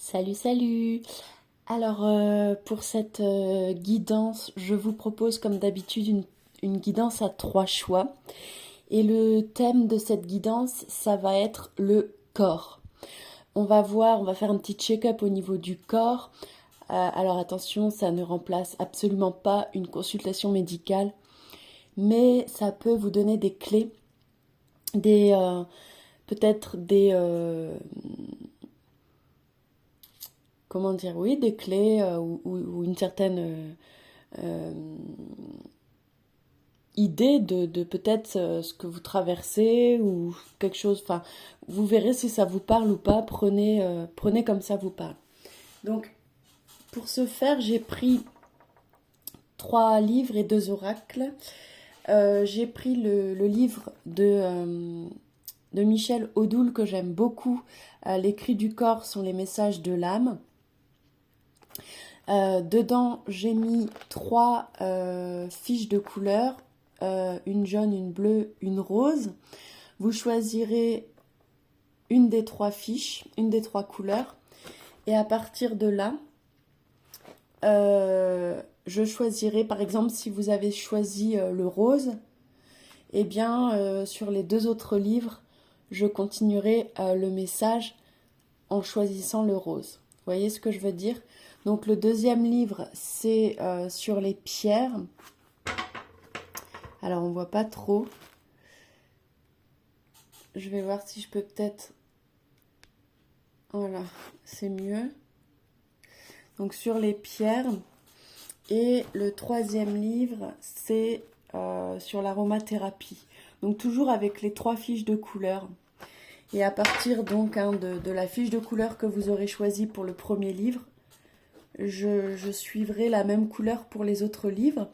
Salut, salut! Alors, pour cette guidance, je vous propose comme d'habitude une guidance à trois choix. Et le thème de cette guidance, ça va être le corps. On va faire un petit check-up au niveau du corps. Alors attention, ça ne remplace absolument pas une consultation médicale, mais ça peut vous donner des clés, des peut-être comment dire, oui, des clés ou une certaine euh, idée de peut-être ce que vous traversez ou quelque chose. Enfin, vous verrez si ça vous parle ou pas. Prenez comme ça vous parle. Donc, pour ce faire, j'ai pris trois livres et deux oracles. J'ai pris le livre de Michel Odoul que j'aime beaucoup. Les cris du corps sont les messages de l'âme. Dedans, j'ai mis trois fiches de couleurs, une jaune, une bleue, une rose. Vous choisirez une des trois fiches, une des trois couleurs. Et à partir de là, je choisirai, par exemple, si vous avez choisi le rose, eh bien, sur les deux autres livres, je continuerai le message en choisissant le rose. Vous voyez ce que je veux dire? Donc le deuxième livre, c'est sur les pierres. Alors on voit pas trop. Je vais voir si je peux peut-être... Voilà, c'est mieux. Donc sur les pierres. Et le troisième livre, c'est sur l'aromathérapie. Donc toujours avec les trois fiches de couleurs. Et à partir donc de la fiche de couleur que vous aurez choisie pour le premier livre, je suivrai la même couleur pour les autres livres.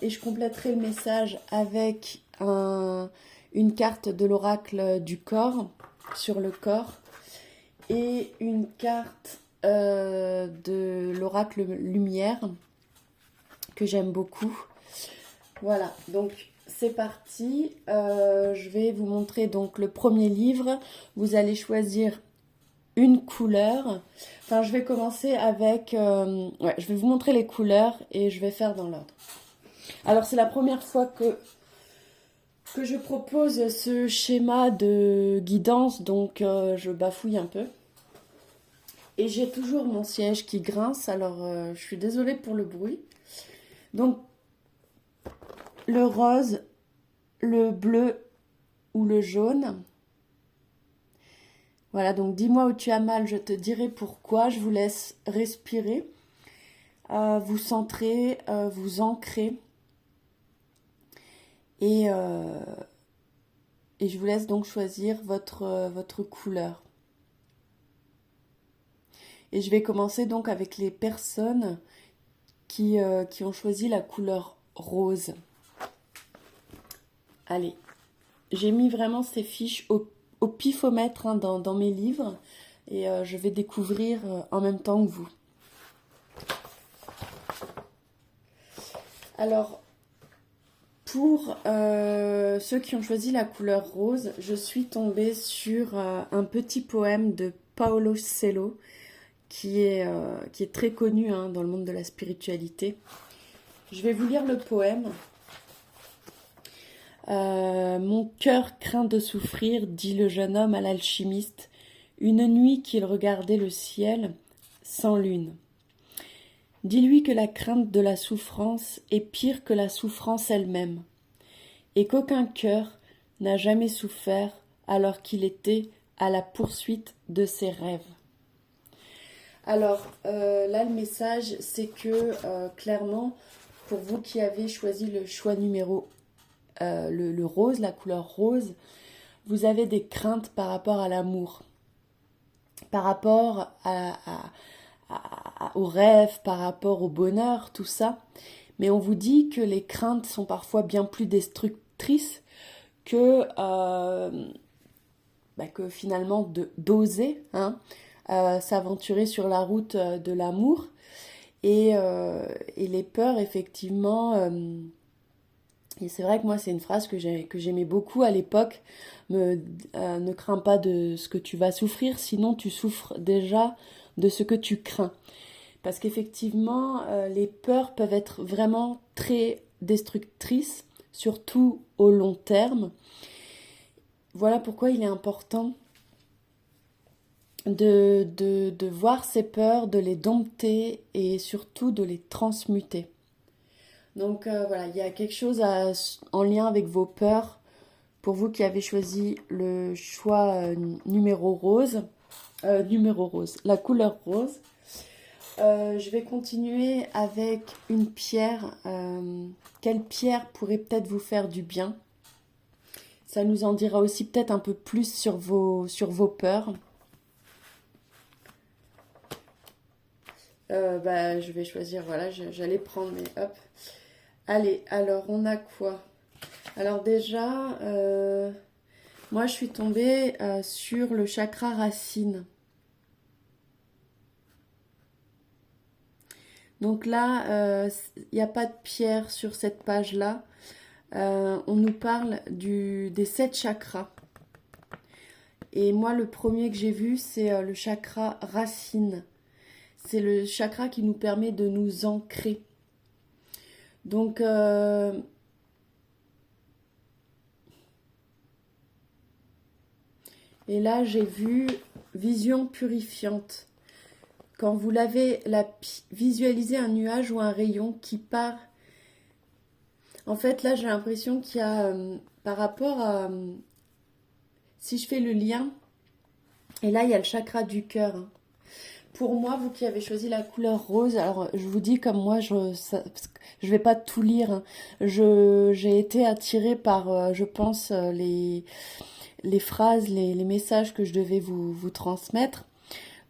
Et je compléterai le message avec une carte de l'oracle du corps, sur le corps, et une carte de l'oracle lumière, que j'aime beaucoup. Voilà, donc c'est parti. Je vais vous montrer donc le premier livre. Vous allez choisir une couleur. Enfin, je vais commencer avec... je vais vous montrer les couleurs et je vais faire dans l'ordre. Alors, c'est la première fois que je propose ce schéma de guidance, donc je bafouille un peu. Et j'ai toujours mon siège qui grince, alors je suis désolée pour le bruit. Donc, le rose, le bleu ou le jaune. Voilà, donc dis-moi où tu as mal, je te dirai pourquoi. Je vous laisse respirer, vous centrer, vous ancrer. Et je vous laisse donc choisir votre couleur. Et je vais commencer donc avec les personnes qui ont choisi la couleur rose. Allez, j'ai mis vraiment ces fiches au pifomètre dans mes livres et je vais découvrir en même temps que vous. Alors, pour ceux qui ont choisi la couleur rose, je suis tombée sur un petit poème de Paolo Coelho qui est très connu dans le monde de la spiritualité. Je vais vous lire le poème. Mon cœur craint de souffrir, dit le jeune homme à l'alchimiste, une nuit qu'il regardait le ciel sans lune. Dis-lui que la crainte de la souffrance est pire que la souffrance elle-même, et qu'aucun cœur n'a jamais souffert alors qu'il était à la poursuite de ses rêves. Alors là, le message, c'est que clairement, pour vous qui avez choisi le choix numéro le rose, la couleur rose, vous avez des craintes par rapport à l'amour, par rapport au rêve, par rapport au bonheur, tout ça. Mais on vous dit que les craintes sont parfois bien plus destructrices que finalement d'oser s'aventurer sur la route de l'amour. Et les peurs, effectivement... et c'est vrai que moi, c'est une phrase que j'aimais beaucoup à l'époque. Ne crains pas de ce que tu vas souffrir, sinon tu souffres déjà de ce que tu crains. Parce qu'effectivement, les peurs peuvent être vraiment très destructrices, surtout au long terme. Voilà pourquoi il est important de voir ces peurs, de les dompter et surtout de les transmuter. Donc voilà, il y a quelque chose en lien avec vos peurs pour vous qui avez choisi le choix numéro rose, la couleur rose. Je vais continuer avec une pierre. Quelle pierre pourrait peut-être vous faire du bien? Ça nous en dira aussi peut-être un peu plus sur vos peurs. Je vais choisir, voilà, j'allais prendre, mais hop. Allez, alors on a quoi? Alors déjà, moi je suis tombée sur le chakra racine. Donc là, il n'y a pas de pierre sur cette page-là. On nous parle des 7 chakras. Et moi, le premier que j'ai vu, c'est le chakra racine. C'est le chakra qui nous permet de nous ancrer. Donc, et là, j'ai vu vision purifiante. Quand vous l'avez, visualisez un nuage ou un rayon qui part. En fait, là, j'ai l'impression qu'il y a, par rapport à, si je fais le lien, et là, il y a le chakra du cœur. Pour moi, vous qui avez choisi la couleur rose, alors je vous dis comme moi, je vais pas tout lire. Hein. J'ai été attirée par, je pense, les phrases, les messages que je devais vous transmettre.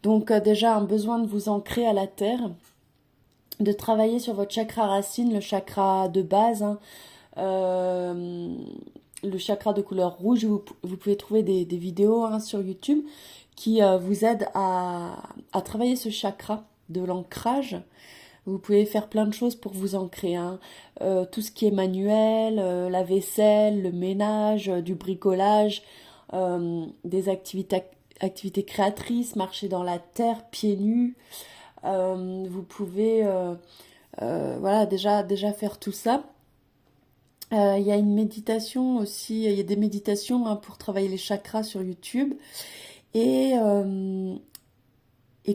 Donc déjà, un besoin de vous ancrer à la terre, de travailler sur votre chakra racine, le chakra de base, hein, le chakra de couleur rouge. Vous pouvez trouver des vidéos hein, sur YouTube qui vous aident à travailler ce chakra de l'ancrage. Vous pouvez faire plein de choses pour vous ancrer. Hein. Tout ce qui est manuel, la vaisselle, le ménage, du bricolage, des activités créatrices, marcher dans la terre, pieds nus. Vous pouvez voilà, déjà faire tout ça. Il y a une méditation aussi, il y a des méditations hein, pour travailler les chakras sur YouTube. Et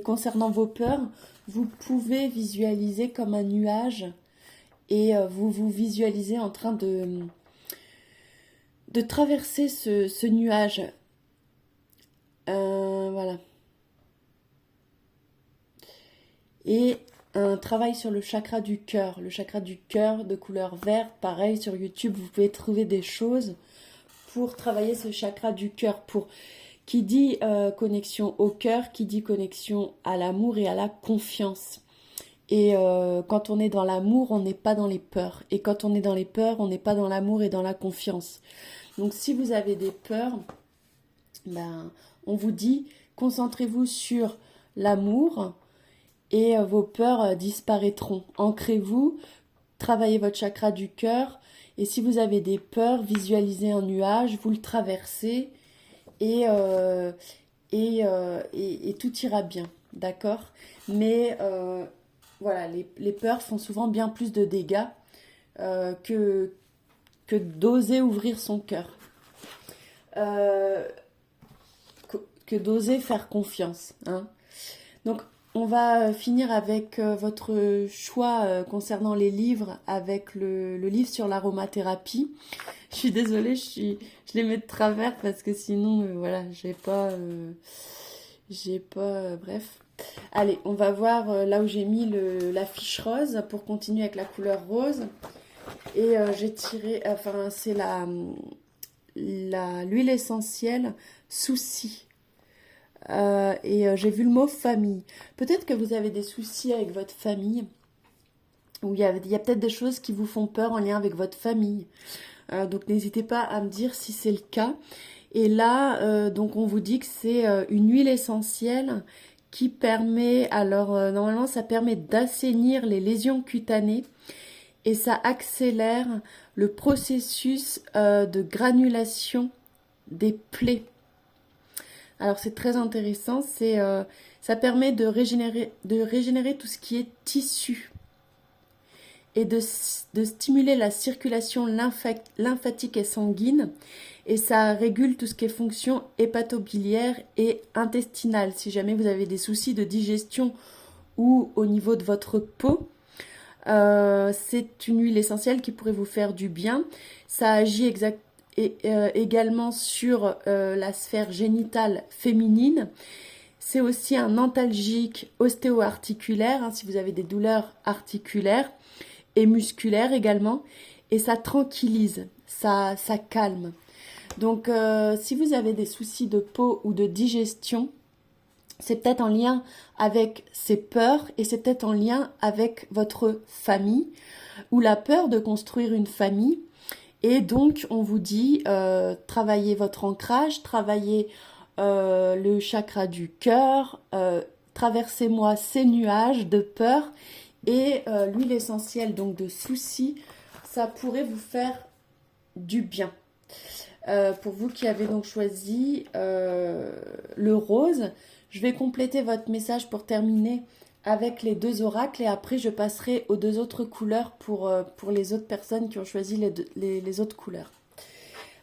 concernant vos peurs, vous pouvez visualiser comme un nuage et vous visualisez en train de traverser ce nuage. Voilà. Et un travail sur le chakra du cœur de couleur verte, pareil sur YouTube, vous pouvez trouver des choses pour travailler ce chakra du cœur, qui dit connexion au cœur, qui dit connexion à l'amour et à la confiance. Et quand on est dans l'amour, on n'est pas dans les peurs. Et quand on est dans les peurs, on n'est pas dans l'amour et dans la confiance. Donc si vous avez des peurs, on vous dit, concentrez-vous sur l'amour et vos peurs disparaîtront. Ancrez-vous, travaillez votre chakra du cœur. Et si vous avez des peurs, visualisez un nuage, vous le traversez et tout ira bien, d'accord? Mais voilà, les peurs font souvent bien plus de dégâts que d'oser ouvrir son cœur, que d'oser faire confiance. Hein. Donc, on va finir avec votre choix concernant les livres, avec le livre sur l'aromathérapie. Je suis désolée, je les mets de travers parce que sinon, voilà, bref. Allez, on va voir là où j'ai mis la fiche rose pour continuer avec la couleur rose. Et j'ai tiré, enfin, c'est l'huile essentielle souci. J'ai vu le mot famille. Peut-être que vous avez des soucis avec votre famille, ou il y a peut-être des choses qui vous font peur en lien avec votre famille. Donc n'hésitez pas à me dire si c'est le cas. Et là, donc on vous dit que c'est une huile essentielle qui permet, alors normalement ça permet d'assainir les lésions cutanées et ça accélère le processus de granulation des plaies. Alors c'est très intéressant, Ça permet de régénérer tout ce qui est tissu et de stimuler la circulation lymphatique et sanguine. Et ça régule tout ce qui est fonction hépatobiliaire et intestinale. Si jamais vous avez des soucis de digestion ou au niveau de votre peau, c'est une huile essentielle qui pourrait vous faire du bien. Ça agit également sur la sphère génitale féminine. C'est aussi un antalgique ostéo-articulaire, hein, si vous avez des douleurs articulaires et musculaires également. Et ça tranquillise, ça calme. Donc, si vous avez des soucis de peau ou de digestion, c'est peut-être en lien avec ces peurs et c'est peut-être en lien avec votre famille ou la peur de construire une famille. Et donc, on vous dit, travaillez votre ancrage, travaillez le chakra du cœur, traversez-moi ces nuages de peur et l'huile essentielle donc de soucis, ça pourrait vous faire du bien. Pour vous qui avez donc choisi le rose, je vais compléter votre message pour terminer avec les 2 oracles et après je passerai aux 2 autres couleurs pour les autres personnes qui ont choisi les autres couleurs.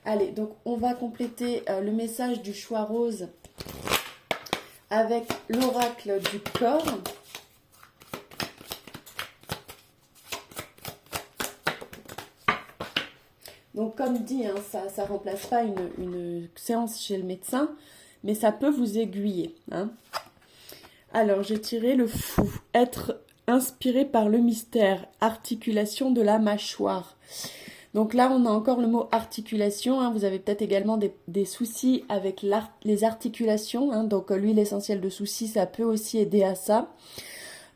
Allez, donc on va compléter le message du choix rose avec l'oracle du corps. Donc comme dit, hein, ça ne remplace pas une séance chez le médecin, mais ça peut vous aiguiller. Hein. Alors j'ai tiré le fou, être inspiré par le mystère, articulation de la mâchoire. Donc là on a encore le mot articulation, hein. Vous avez peut-être également des soucis avec les articulations, hein. Donc l'huile essentielle de soucis ça peut aussi aider à ça.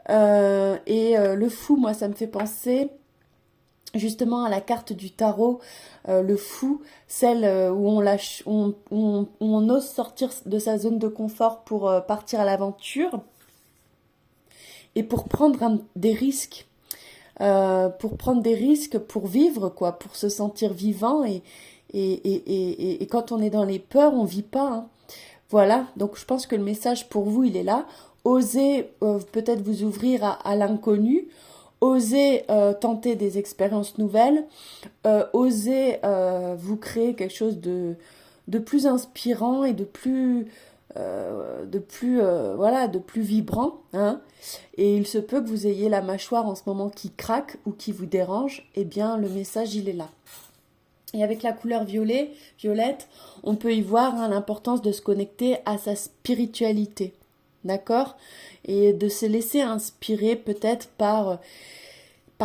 Le fou, moi ça me fait penser justement à la carte du tarot, le fou, celle où on ose sortir de sa zone de confort pour partir à l'aventure et pour prendre des risques, pour vivre, quoi, pour se sentir vivant et quand on est dans les peurs, on vit pas. Hein. Voilà, donc je pense que le message pour vous, il est là. Osez peut-être vous ouvrir à l'inconnu. Osez tenter des expériences nouvelles, osez vous créer quelque chose de plus inspirant et de plus vibrant. Hein. Et il se peut que vous ayez la mâchoire en ce moment qui craque ou qui vous dérange, eh bien le message il est là. Et avec la couleur violette, on peut y voir hein, l'importance de se connecter à sa spiritualité. D'accord? Et de se laisser inspirer peut-être par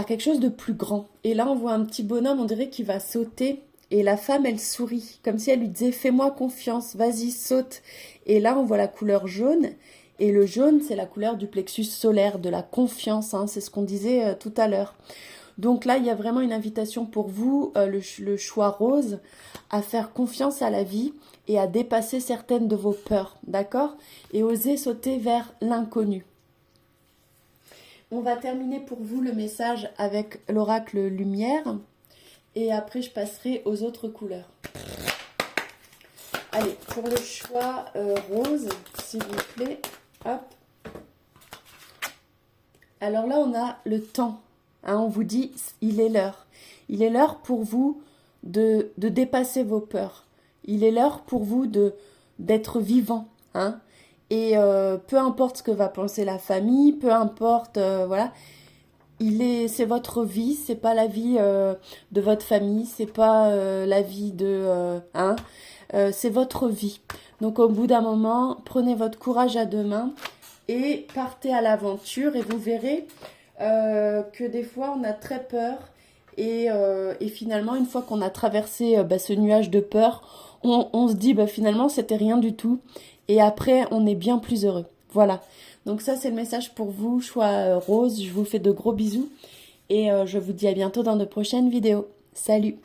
quelque chose de plus grand. Et là, on voit un petit bonhomme, on dirait qu'il va sauter. Et la femme, elle sourit, comme si elle lui disait « Fais-moi confiance, vas-y, saute ». Et là, on voit la couleur jaune. Et le jaune, c'est la couleur du plexus solaire, de la confiance. Hein, c'est ce qu'on disait tout à l'heure. Donc là, il y a vraiment une invitation pour vous, le choix rose, à faire confiance à la vie et à dépasser certaines de vos peurs, d'accord? Et oser sauter vers l'inconnu. On va terminer pour vous le message avec l'oracle lumière et après je passerai aux autres couleurs. Allez, pour le choix rose, s'il vous plaît, hop. Alors là, on a le temps. Hein, on vous dit, il est l'heure. Il est l'heure pour vous de dépasser vos peurs. Il est l'heure pour vous d'être vivant. Hein. Et peu importe ce que va penser la famille, peu importe, voilà. C'est votre vie, c'est pas la vie de votre famille, c'est pas la vie de... c'est votre vie. Donc au bout d'un moment, prenez votre courage à 2 mains et partez à l'aventure et vous verrez que des fois on a très peur et finalement une fois qu'on a traversé ce nuage de peur, on se dit finalement c'était rien du tout et après on est bien plus heureux. Voilà, donc ça c'est le message pour vous, choix rose, je vous fais de gros bisous et je vous dis à bientôt dans de prochaines vidéos. Salut!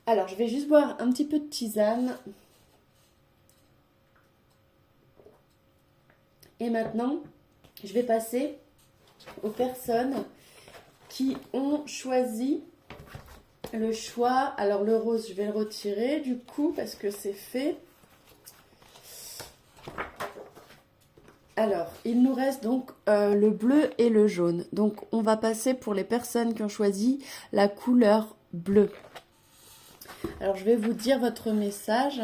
Alors je vais juste boire un petit peu de tisane. Et maintenant, je vais passer aux personnes qui ont choisi le choix. Alors le rose, je vais le retirer du coup parce que c'est fait. Alors, il nous reste donc le bleu et le jaune. Donc, on va passer pour les personnes qui ont choisi la couleur bleue. Alors, je vais vous dire votre message.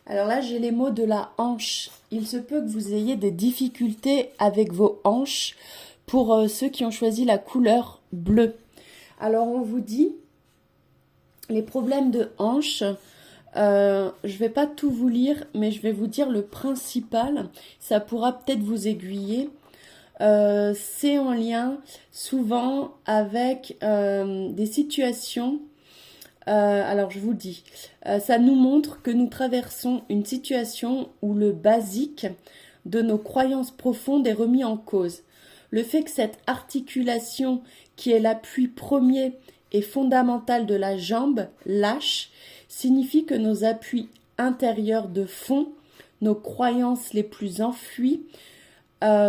Alors là, j'ai les mots de la hanche. Il se peut que vous ayez des difficultés avec vos hanches pour ceux qui ont choisi la couleur bleue. Alors, on vous dit les problèmes de hanche. Je ne vais pas tout vous lire, mais je vais vous dire le principal. Ça pourra peut-être vous aiguiller. C'est en lien souvent avec des situations. Alors je vous dis, ça nous montre que nous traversons une situation où le basique de nos croyances profondes est remis en cause. Le fait que cette articulation, qui est l'appui premier et fondamental de la jambe, lâche, signifie que nos appuis intérieurs de fond, nos croyances les plus enfouies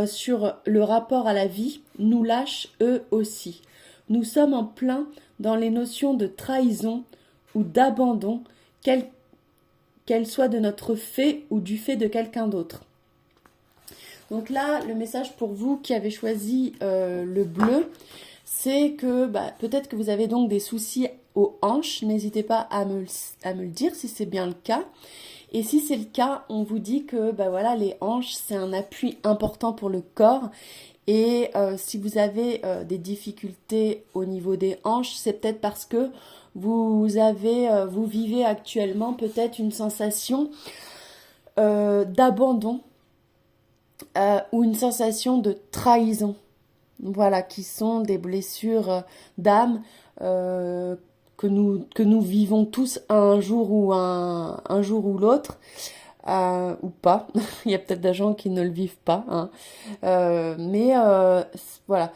sur le rapport à la vie, nous lâchent eux aussi. Nous sommes en plein dans les notions de trahison ou d'abandon, qu'elle soit de notre fait ou du fait de quelqu'un d'autre. Donc là, le message pour vous qui avez choisi le bleu, c'est que peut-être que vous avez donc des soucis aux hanches. N'hésitez pas à me le dire si c'est bien le cas. Et si c'est le cas, on vous dit que voilà, les hanches, c'est un appui important pour le corps. Et si vous avez des difficultés au niveau des hanches, c'est peut-être parce que vous vivez actuellement peut-être une sensation d'abandon ou une sensation de trahison. Voilà, qui sont des blessures d'âme que nous vivons tous un jour ou l'autre. Ou pas. Il y a peut-être des gens qui ne le vivent pas. Hein. Mais voilà.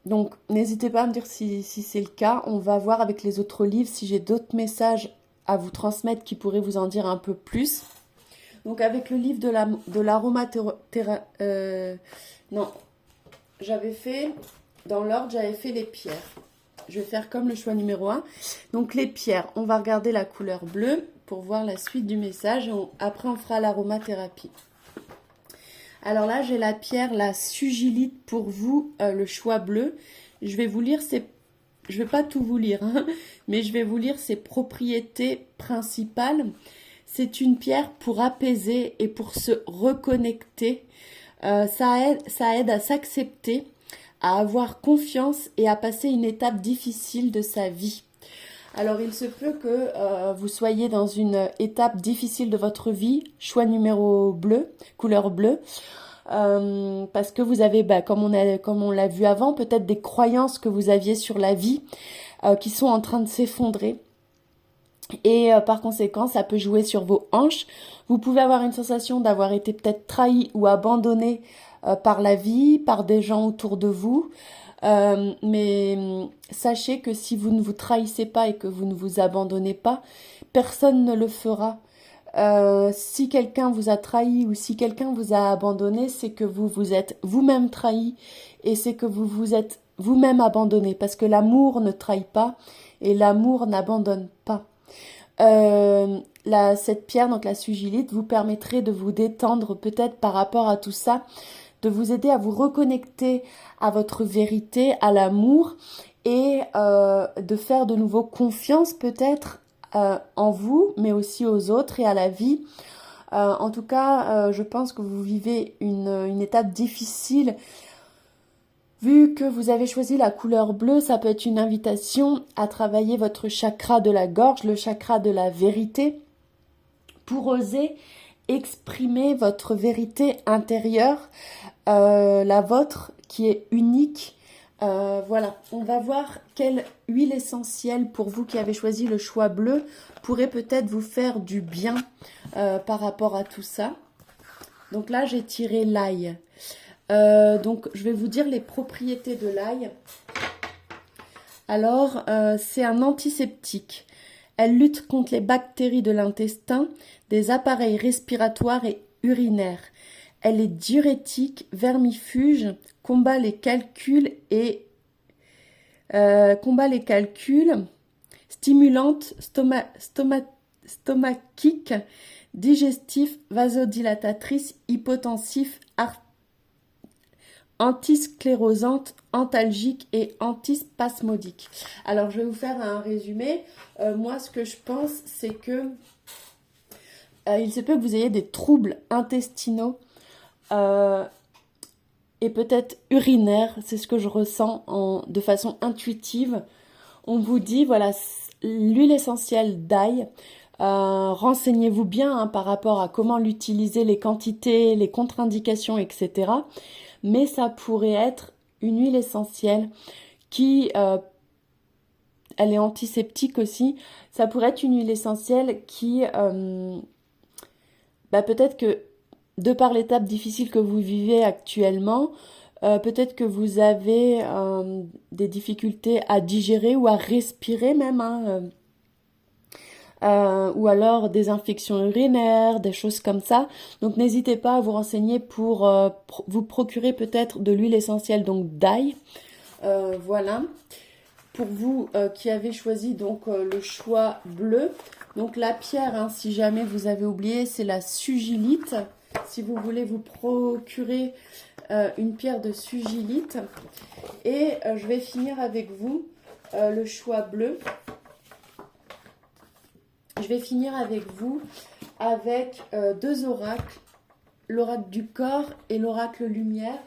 Donc, n'hésitez pas à me dire si c'est le cas. On va voir avec les autres livres si j'ai d'autres messages à vous transmettre qui pourraient vous en dire un peu plus. Donc, avec le livre de l'aromathérapie... non, j'avais fait... Dans l'ordre, j'avais fait les pierres. Je vais faire comme le choix numéro 1. Donc, les pierres, on va regarder la couleur bleue pour voir la suite du message. Après, on fera l'aromathérapie. Alors là, j'ai la pierre, la sugilite pour vous, le choix bleu. Je vais vous lire je vais pas tout vous lire, hein, mais je vais vous lire ses propriétés principales. C'est une pierre pour apaiser et pour se reconnecter. Ça aide à s'accepter, à avoir confiance et à passer une étape difficile de sa vie. Alors, il se peut que vous soyez dans une étape difficile de votre vie, choix numéro bleu, couleur bleue, parce que vous avez, comme on l'a vu avant, peut-être des croyances que vous aviez sur la vie qui sont en train de s'effondrer. Et par conséquent, ça peut jouer sur vos hanches. Vous pouvez avoir une sensation d'avoir été peut-être trahi ou abandonné par la vie, par des gens autour de vous. Mais sachez que si vous ne vous trahissez pas et que vous ne vous abandonnez pas, personne ne le fera. Si quelqu'un vous a trahi ou si quelqu'un vous a abandonné, c'est que vous vous êtes vous-même trahi et c'est que vous vous êtes vous-même abandonné, parce que l'amour ne trahit pas et l'amour n'abandonne pas. Cette pierre, donc la sugilite, vous permettrait de vous détendre peut-être par rapport à tout ça, de vous aider à vous reconnecter à votre vérité, à l'amour, et de faire de nouveau confiance peut-être en vous, mais aussi aux autres et à la vie. En tout cas, je pense que vous vivez une étape difficile. Vu que vous avez choisi la couleur bleue, ça peut être une invitation à travailler votre chakra de la gorge, le chakra de la vérité, pour oser exprimer votre vérité intérieure, la vôtre qui est unique. Voilà, on va voir quelle huile essentielle pour vous qui avez choisi le choix bleu pourrait peut-être vous faire du bien par rapport à tout ça. Donc là, j'ai tiré l'ail. Donc, je vais vous dire les propriétés de l'ail. Alors, c'est un antiseptique. Elle lutte contre les bactéries de l'intestin, des appareils respiratoires et urinaires. Elle est diurétique, vermifuge, combat les calculs, stimulante, stomachique, digestif, vasodilatatrice, hypotensif, antisclérosante, antalgique et antispasmodique. Alors, je vais vous faire un résumé. Moi, ce que je pense, c'est que il se peut que vous ayez des troubles intestinaux et peut-être urinaires. C'est ce que je ressens de façon intuitive. On vous dit, voilà, l'huile essentielle d'ail. Renseignez-vous bien hein, par rapport à comment l'utiliser, les quantités, les contre-indications, etc. Mais ça pourrait être une huile essentielle qui, elle est antiseptique aussi, ça pourrait être une huile essentielle qui, peut-être que de par l'étape difficile que vous vivez actuellement, peut-être que vous avez des difficultés à digérer ou à respirer même, hein, ou alors des infections urinaires, des choses comme ça. Donc n'hésitez pas à vous renseigner pour vous procurer peut-être de l'huile essentielle donc d'ail. Voilà. Pour vous qui avez choisi donc le choix bleu, donc la pierre, hein, si jamais vous avez oublié, c'est la sugilite. Si vous voulez vous procurer une pierre de sugilite. Et je vais finir avec vous le choix bleu. Je vais finir avec vous avec deux oracles, l'oracle du corps et l'oracle lumière.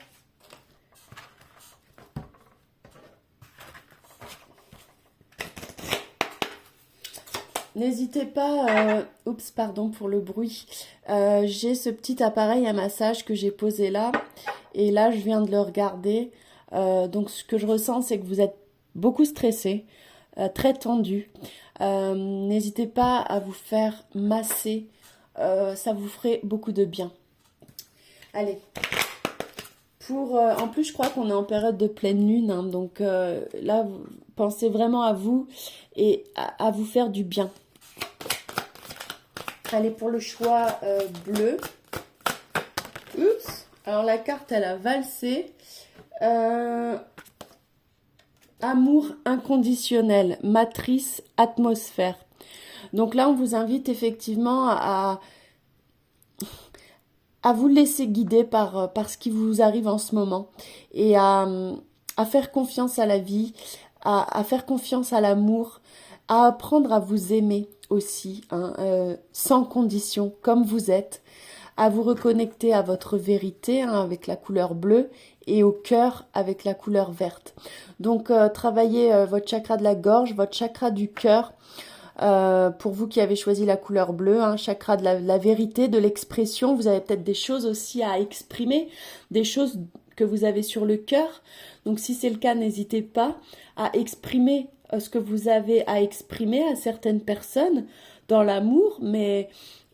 N'hésitez pas, oups, pardon pour le bruit, j'ai ce petit appareil à massage que j'ai posé là, et là je viens de le regarder, donc ce que je ressens c'est que vous êtes beaucoup stressé, très tendu. N'hésitez pas à vous faire masser, ça vous ferait beaucoup de bien. Allez, en plus je crois qu'on est en période de pleine lune, hein, donc là pensez vraiment à vous et à vous faire du bien. Allez, pour le choix bleu. Oups. Alors, la carte, elle a valsé. Amour inconditionnel. Matrice, atmosphère. Donc là, on vous invite effectivement à vous laisser guider par ce qui vous arrive en ce moment. Et à faire confiance à la vie, à faire confiance à l'amour, à apprendre à vous aimer aussi, hein, sans condition, comme vous êtes, à vous reconnecter à votre vérité hein, avec la couleur bleue et au cœur avec la couleur verte. Donc travaillez votre chakra de la gorge, votre chakra du cœur, pour vous qui avez choisi la couleur bleue, hein, chakra de la vérité, de l'expression. Vous avez peut-être des choses aussi à exprimer, des choses que vous avez sur le cœur. Donc si c'est le cas, n'hésitez pas à exprimer ce que vous avez à exprimer à certaines personnes dans l'amour, mais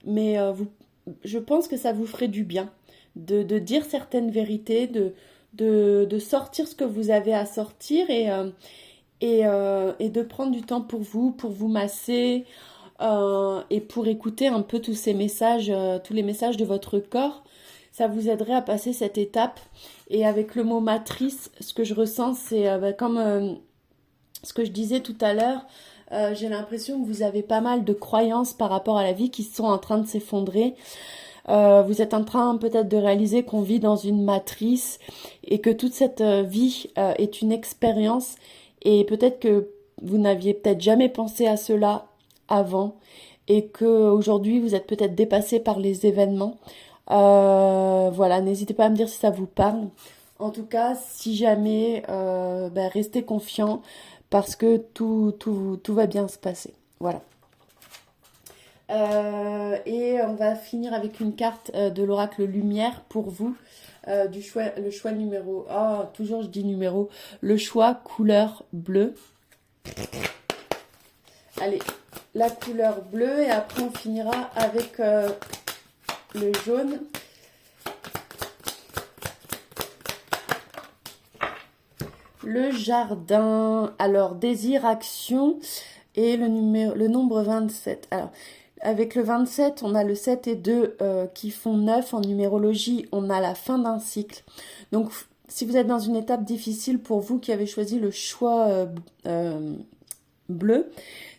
je pense que ça vous ferait du bien de dire certaines vérités, de sortir ce que vous avez à sortir et de prendre du temps pour vous masser et pour écouter un peu tous ces messages, tous les messages de votre corps. Ça vous aiderait à passer cette étape. Et avec le mot matrice, ce que je ressens, c'est comme ce que je disais tout à l'heure, j'ai l'impression que vous avez pas mal de croyances par rapport à la vie qui sont en train de s'effondrer. Vous êtes en train peut-être de réaliser qu'on vit dans une matrice et que toute cette vie est une expérience. Et peut-être que vous n'aviez peut-être jamais pensé à cela avant et qu'aujourd'hui vous êtes peut-être dépassé par les événements. Voilà, n'hésitez pas à me dire si ça vous parle. En tout cas, si jamais, restez confiants parce que tout va bien se passer. Voilà. Et on va finir avec une carte de l'oracle lumière pour vous. Le choix numéro... Oh, toujours je dis numéro. Le choix couleur bleue. Allez, la couleur bleue et après on finira avec le jaune. Le jardin. Alors, désir, action et le nombre 27. Alors, avec le 27, on a le 7 et 2 qui font 9. En numérologie, on a la fin d'un cycle. Donc, si vous êtes dans une étape difficile pour vous qui avez choisi le choix bleu,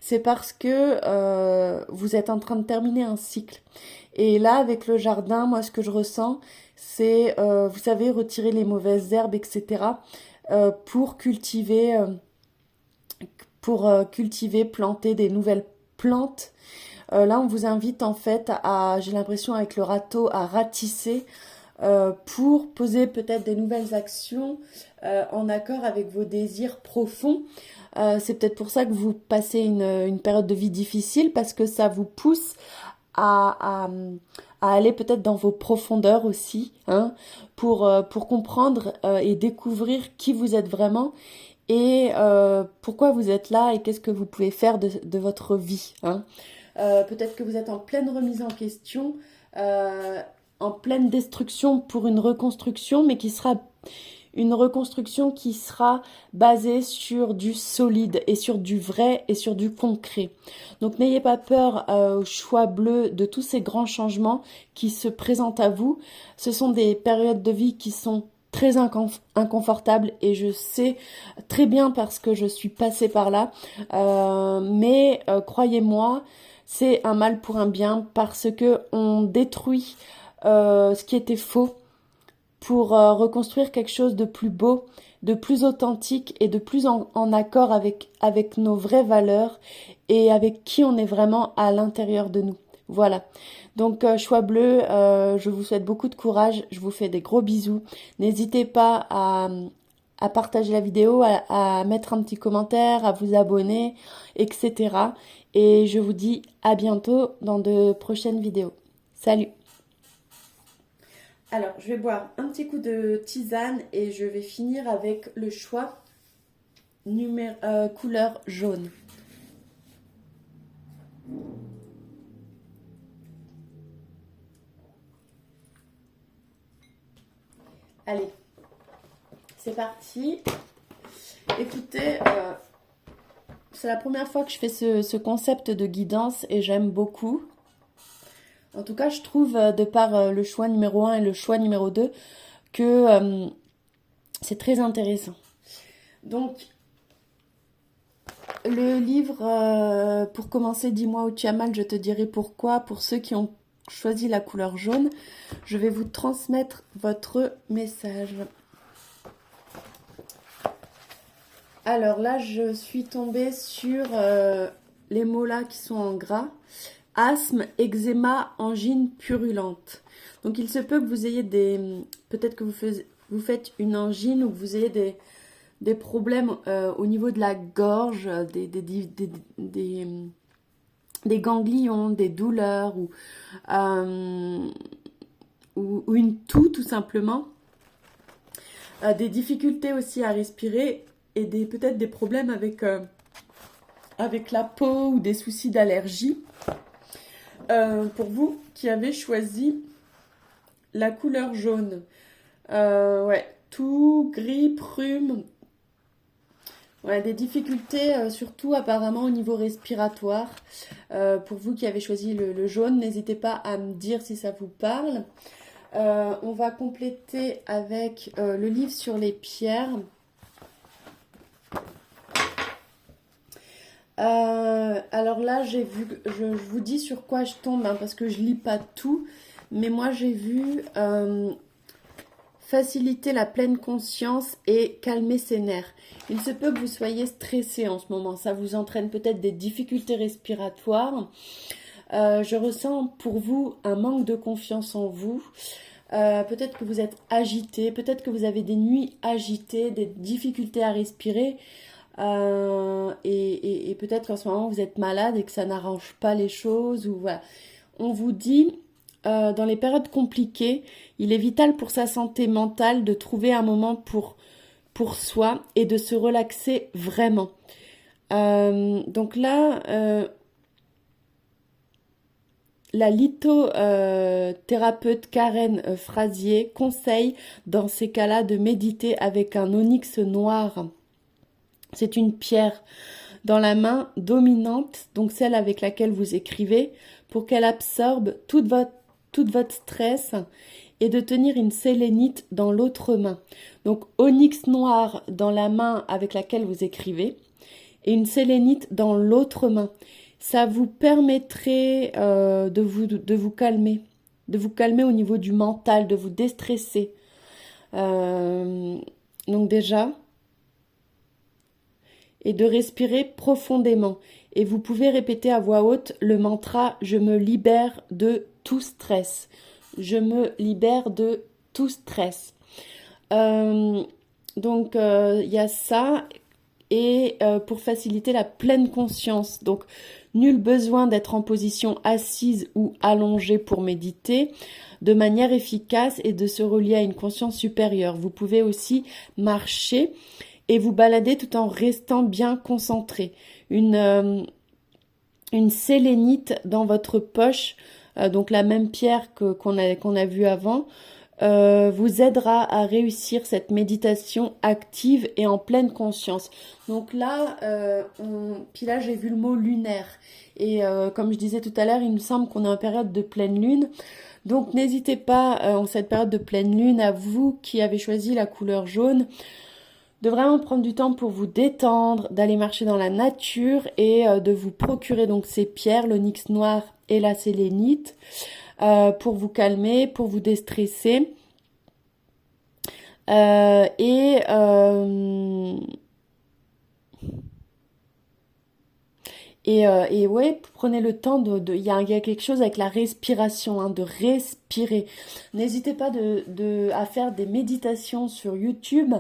c'est parce que vous êtes en train de terminer un cycle. Et là, avec le jardin, moi, ce que je ressens, c'est, vous savez, retirer les mauvaises herbes, etc., pour cultiver, planter des nouvelles plantes. Là, on vous invite en fait à, j'ai l'impression avec le râteau, à ratisser pour poser peut-être des nouvelles actions en accord avec vos désirs profonds. C'est peut-être pour ça que vous passez une période de vie difficile, parce que ça vous pousse à, à, à aller peut-être dans vos profondeurs aussi, hein, pour comprendre et découvrir qui vous êtes vraiment et pourquoi vous êtes là et qu'est-ce que vous pouvez faire de votre vie, hein. Peut-être que vous êtes en pleine remise en question, en pleine destruction pour une reconstruction, mais qui sera une reconstruction qui sera basée sur du solide et sur du vrai et sur du concret. Donc n'ayez pas peur au choix bleu de tous ces grands changements qui se présentent à vous. Ce sont des périodes de vie qui sont très inconfortables et je sais très bien parce que je suis passée par là. Mais croyez-moi, c'est un mal pour un bien parce que on détruit ce qui était faux pour reconstruire quelque chose de plus beau, de plus authentique et de plus en accord avec nos vraies valeurs et avec qui on est vraiment à l'intérieur de nous. Voilà. Donc choix bleu, je vous souhaite beaucoup de courage, je vous fais des gros bisous. N'hésitez pas à partager la vidéo, à mettre un petit commentaire, à vous abonner, etc. Et je vous dis à bientôt dans de prochaines vidéos. Salut! Alors, je vais boire un petit coup de tisane et je vais finir avec le choix couleur jaune. Allez, c'est parti. Écoutez, c'est la première fois que je fais ce concept de guidance et j'aime beaucoup. En tout cas, je trouve, de par le choix numéro 1 et le choix numéro 2, que c'est très intéressant. Donc, le livre, pour commencer, dis-moi où tu as mal, je te dirai pourquoi. Pour ceux qui ont choisi la couleur jaune, je vais vous transmettre votre message. Alors là, je suis tombée sur les mots là qui sont en gras. Asthme, eczéma, angine purulente. Donc il se peut que vous ayez peut-être que vous faites une angine ou que vous ayez des problèmes au niveau de la gorge, des ganglions, des douleurs ou une toux tout simplement. Des difficultés aussi à respirer et peut-être des problèmes avec la peau ou des soucis d'allergie. Pour vous qui avez choisi la couleur jaune, ouais, tout, grippe, rhume, ouais, des difficultés surtout apparemment au niveau respiratoire. Pour vous qui avez choisi le jaune, n'hésitez pas à me dire si ça vous parle. On va compléter avec le livre sur les pierres. Alors là, j'ai vu, je vous dis sur quoi je tombe, hein, parce que je lis pas tout, mais moi j'ai vu faciliter la pleine conscience et calmer ses nerfs. Il se peut que vous soyez stressé en ce moment, ça vous entraîne peut-être des difficultés respiratoires. Je ressens pour vous un manque de confiance en vous. Peut-être que vous êtes agité, peut-être que vous avez des nuits agitées, des difficultés à respirer. Et peut-être qu'en ce moment vous êtes malade et que ça n'arrange pas les choses ou voilà. On vous dit dans les périodes compliquées, il est vital pour sa santé mentale de trouver un moment pour soi et de se relaxer vraiment. Donc là, la lithothérapeute Karen Frazier conseille dans ces cas-là de méditer avec un onyx noir. C'est une pierre dans la main dominante, donc celle avec laquelle vous écrivez, pour qu'elle absorbe tout votre stress et de tenir une sélénite dans l'autre main. Donc onyx noir dans la main avec laquelle vous écrivez et une sélénite dans l'autre main. Ça vous permettrait de vous calmer. De vous calmer au niveau du mental, de vous déstresser. Donc déjà, et de respirer profondément. Et vous pouvez répéter à voix haute le mantra « Je me libère de tout stress ». Je me libère de tout stress. Donc, il y a ça. Et pour faciliter la pleine conscience. Donc, nul besoin d'être en position assise ou allongée pour méditer de manière efficace et de se relier à une conscience supérieure. Vous pouvez aussi marcher et vous balader tout en restant bien concentré. Une sélénite dans votre poche, donc la même pierre qu'on a vue avant, vous aidera à réussir cette méditation active et en pleine conscience. Donc là, puis là j'ai vu le mot lunaire. Et comme je disais tout à l'heure, il me semble qu'on est en période de pleine lune. Donc n'hésitez pas en cette période de pleine lune, à vous qui avez choisi la couleur jaune, de vraiment prendre du temps pour vous détendre, d'aller marcher dans la nature et de vous procurer donc ces pierres, l'onyx noir et la sélénite, pour vous calmer, pour vous déstresser. Et ouais, prenez le temps il y a quelque chose avec la respiration, hein, de respirer. N'hésitez pas à faire des méditations sur YouTube.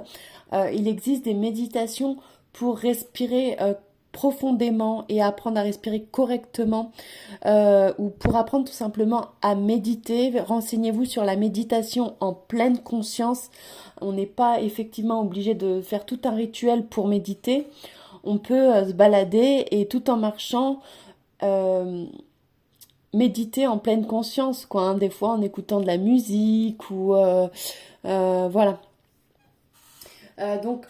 Il existe des méditations pour respirer profondément et apprendre à respirer correctement, ou pour apprendre tout simplement à méditer. Renseignez-vous sur la méditation en pleine conscience. On n'est pas effectivement obligé de faire tout un rituel pour méditer. On peut se balader et tout en marchant, méditer en pleine conscience, quoi, hein, des fois en écoutant de la musique ou voilà. Donc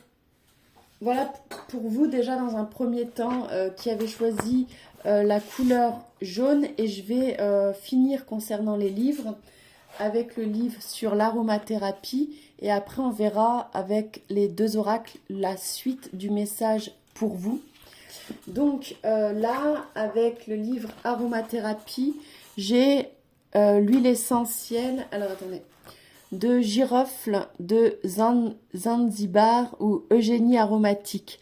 voilà pour vous déjà dans un premier temps qui avez choisi la couleur jaune, et je vais finir concernant les livres avec le livre sur l'aromathérapie, et après on verra avec les deux oracles la suite du message pour vous. Donc là, avec le livre aromathérapie, j'ai l'huile essentielle, alors attendez, de girofle de Zanzibar ou Eugénie aromatique.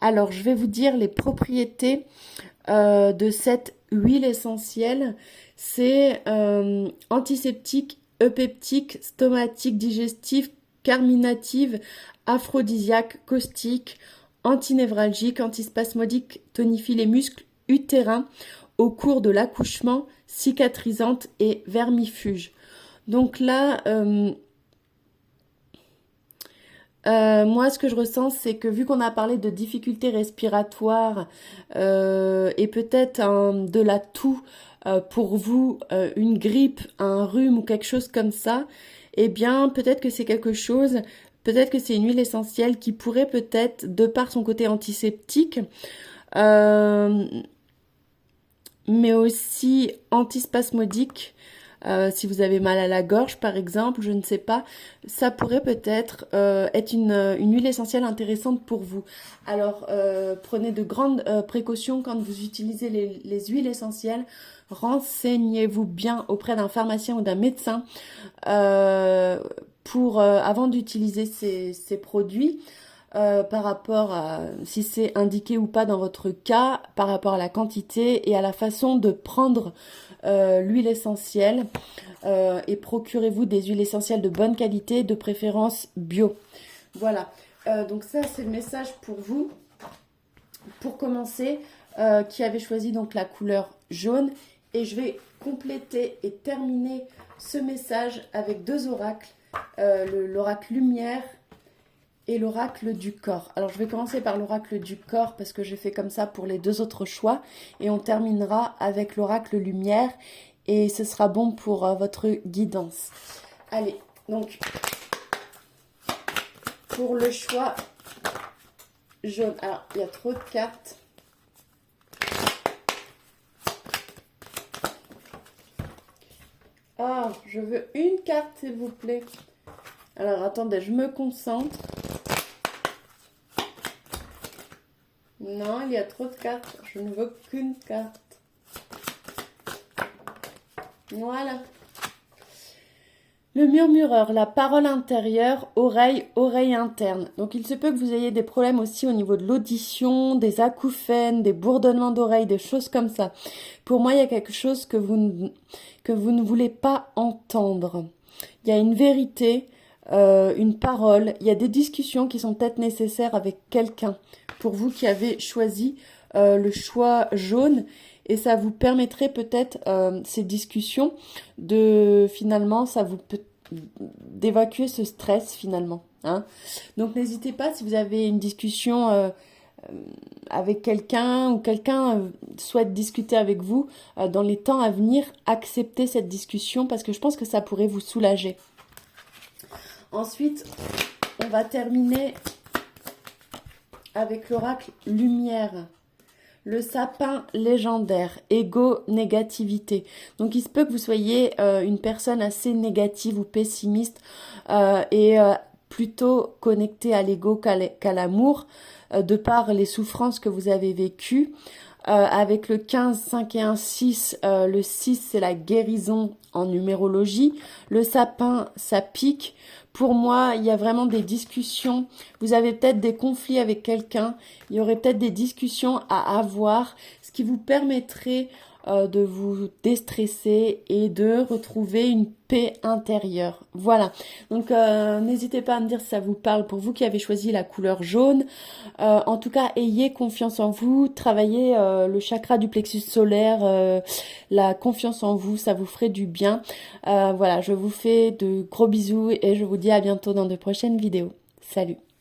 Alors je vais vous dire les propriétés de cette huile essentielle. C'est antiseptique, eupeptique, stomatique, digestif, carminative, aphrodisiaque, caustique, antinévralgique, antispasmodique, tonifie les muscles utérins au cours de l'accouchement, cicatrisante et vermifuge. Donc là, moi ce que je ressens, c'est que vu qu'on a parlé de difficultés respiratoires et peut-être de la toux pour vous, une grippe, un rhume ou quelque chose comme ça, eh bien peut-être que c'est quelque chose, peut-être que c'est une huile essentielle qui pourrait peut-être, de par son côté antiseptique, mais aussi antispasmodique, si vous avez mal à la gorge par exemple, je ne sais pas, ça pourrait peut-être être une huile essentielle intéressante pour vous. Alors prenez de grandes précautions quand vous utilisez les huiles essentielles. Renseignez-vous bien auprès d'un pharmacien ou d'un médecin avant d'utiliser ces produits. Par rapport à si c'est indiqué ou pas dans votre cas, par rapport à la quantité et à la façon de prendre l'huile essentielle, et procurez-vous des huiles essentielles de bonne qualité, de préférence bio. Voilà, donc ça c'est le message pour vous. Pour commencer, qui avez choisi donc la couleur jaune, et je vais compléter et terminer ce message avec deux oracles, l'oracle lumière et l'oracle du corps. Alors je vais commencer par l'oracle du corps parce que j'ai fait comme ça pour les deux autres choix, et on terminera avec l'oracle lumière et ce sera bon pour votre guidance. Allez, donc pour le choix jaune, alors il y a trop de cartes. Ah, je veux une carte s'il vous plaît. Alors attendez, je me concentre. Non, il y a trop de cartes. Je ne veux qu'une carte. Voilà. Le murmureur, la parole intérieure, oreille, oreille interne. Donc il se peut que vous ayez des problèmes aussi au niveau de l'audition, des acouphènes, des bourdonnements d'oreilles, des choses comme ça. Pour moi, il y a quelque chose que vous ne voulez pas entendre. Il y a une vérité, une parole, il y a des discussions qui sont peut-être nécessaires avec quelqu'un. Pour vous qui avez choisi le choix jaune, et ça vous permettrait peut-être ces discussions finalement ça vous peut d'évacuer ce stress finalement, hein. Donc n'hésitez pas si vous avez une discussion avec quelqu'un ou quelqu'un souhaite discuter avec vous dans les temps à venir, acceptez cette discussion parce que je pense que ça pourrait vous soulager. Ensuite, on va terminer avec l'oracle lumière. Le sapin légendaire, ego, négativité. Donc il se peut que vous soyez une personne assez négative ou pessimiste et plutôt connectée à l'ego qu'à l'amour, de par les souffrances que vous avez vécues. Avec le 15, 5 et 1, 6, le 6 c'est la guérison en numérologie. Le sapin, ça pique. Pour moi, il y a vraiment des discussions. Vous avez peut-être des conflits avec quelqu'un. Il y aurait peut-être des discussions à avoir, ce qui vous permettrait de vous déstresser et de retrouver une paix intérieure. Voilà. Donc, n'hésitez pas à me dire si ça vous parle pour vous qui avez choisi la couleur jaune. En tout cas, ayez confiance en vous. Travaillez le chakra du plexus solaire, la confiance en vous, ça vous ferait du bien. Voilà, je vous fais de gros bisous et je vous dis à bientôt dans de prochaines vidéos. Salut!